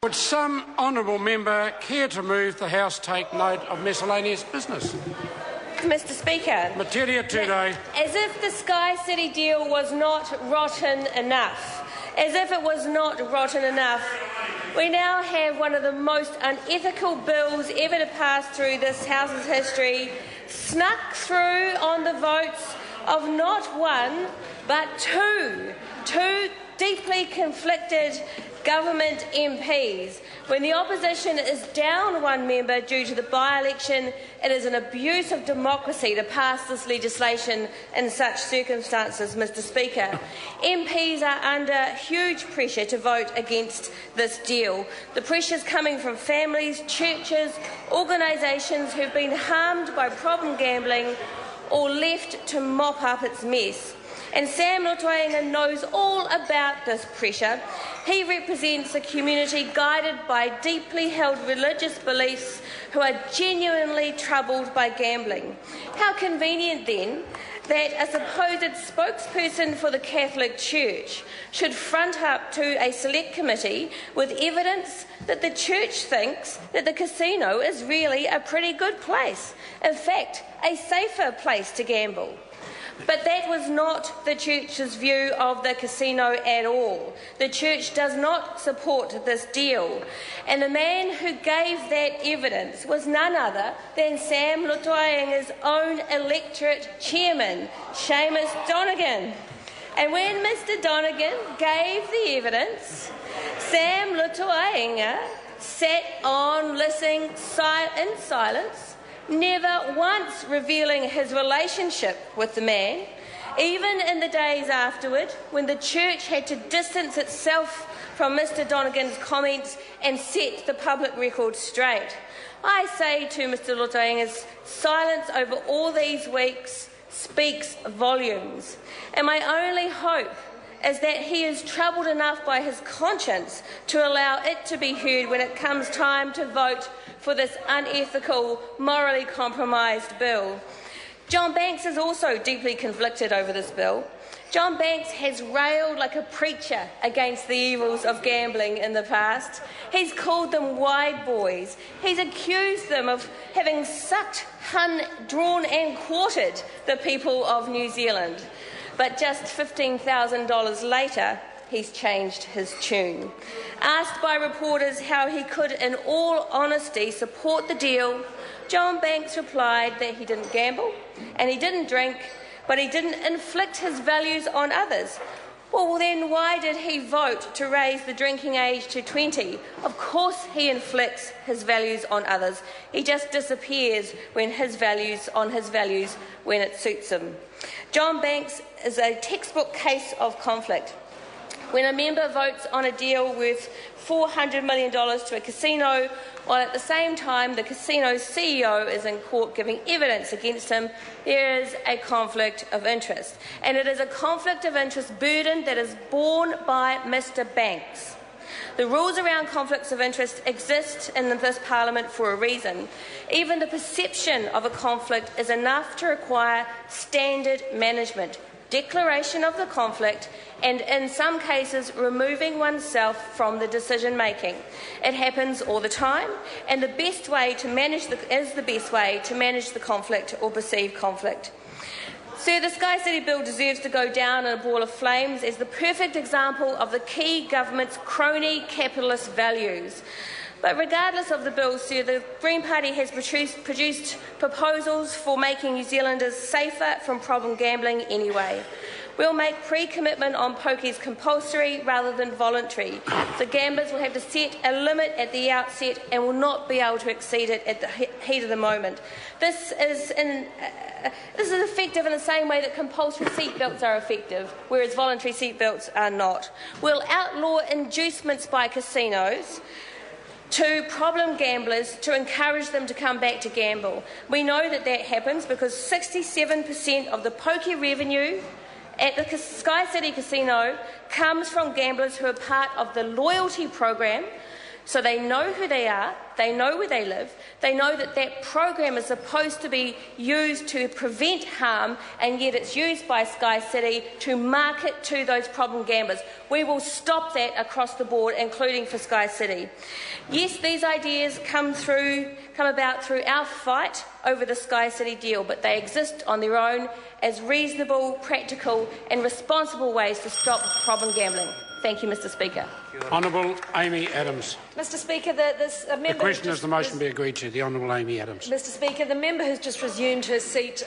Would some honourable member care to move the House take note of miscellaneous business? Mr. Speaker. Materia today. As if the Sky City deal was not rotten enough. As if it was not rotten enough. We now have one of the most unethical bills ever to pass through this House's history, snuck through on the votes of not one, but two deeply conflicted government MPs. When the opposition is down one member due to the by-election, it is an abuse of democracy to pass this legislation in such circumstances, Mr. Speaker. MPs are under huge pressure to vote against this deal. The pressure is coming from families, churches, organisations who have been harmed by problem gambling or left to mop up its mess. And Sam Lotoenga knows all about this pressure. He represents a community guided by deeply held religious beliefs who are genuinely troubled by gambling. How convenient, then, that a supposed spokesperson for the Catholic Church should front up to a select committee with evidence that the Church thinks that the casino is really a pretty good place, in fact, a safer place to gamble. But that was not the Church's view of the casino at all. The Church does not support this deal. And the man who gave that evidence was none other than Sam Lotoenga's own electorate chairman, Seamus Donegan. And when Mr Donegan gave the evidence, Sam Lotoenga sat on listening in silence, never once revealing his relationship with the man, even in the days afterward when the Church had to distance itself from Mr Donegan's comments and set the public record straight. I say to Mr Lotoenga's silence over all these weeks speaks volumes, and my only hope is that he is troubled enough by his conscience to allow it to be heard when it comes time to vote for this unethical, morally compromised bill. John Banks is also deeply conflicted over this bill. John Banks has railed like a preacher against the evils of gambling in the past. He's called them wide boys. He's accused them of having sucked, drawn and quartered the people of New Zealand. But just $15,000 later, he's changed his tune. Asked by reporters how he could, in all honesty, support the deal, John Banks replied that he didn't gamble and he didn't drink, but he didn't inflict his values on others. Well, then why did he vote to raise the drinking age to 20? Of course he inflicts his values on others. He just disappears when his values when it suits him. John Banks is a textbook case of conflict. When a member votes on a deal worth $400 million to a casino, while at the same time the casino's CEO is in court giving evidence against him, there is a conflict of interest. And it is a conflict of interest burden that is borne by Mr Banks. The rules around conflicts of interest exist in this Parliament for a reason. Even the perception of a conflict is enough to require standard management, declaration of the conflict, and in some cases removing oneself from the decision-making. It happens all the time, and the best way to manage the conflict or perceived conflict. Sir, the Sky City Bill deserves to go down in a ball of flames as the perfect example of the key government's crony capitalist values. But regardless of the bill, sir, the Green Party has produced proposals for making New Zealanders safer from problem gambling anyway. We'll make pre-commitment on pokies compulsory rather than voluntary. So gamblers will have to set a limit at the outset and will not be able to exceed it at the heat of the moment. This is effective in the same way that compulsory seatbelts are effective, whereas voluntary seatbelts are not. We'll outlaw inducements by casinos to problem gamblers to encourage them to come back to gamble. We know that happens because 67% of the pokie revenue at the Sky City Casino comes from gamblers who are part of the loyalty program So they know who they are, they know where they live, they know that that program is supposed to be used to prevent harm, and yet it's used by Sky City to market to those problem gamblers. We will stop that across the board, including for Sky City. Yes, these ideas come about through our fight over the Sky City deal, but they exist on their own as reasonable, practical and responsible ways to stop problem gambling. Thank you, Mr Speaker. Honourable Amy Adams. Mr Speaker, the question is the motion be agreed to. The Honourable Amy Adams. Mr Speaker, the member has just resumed her seat.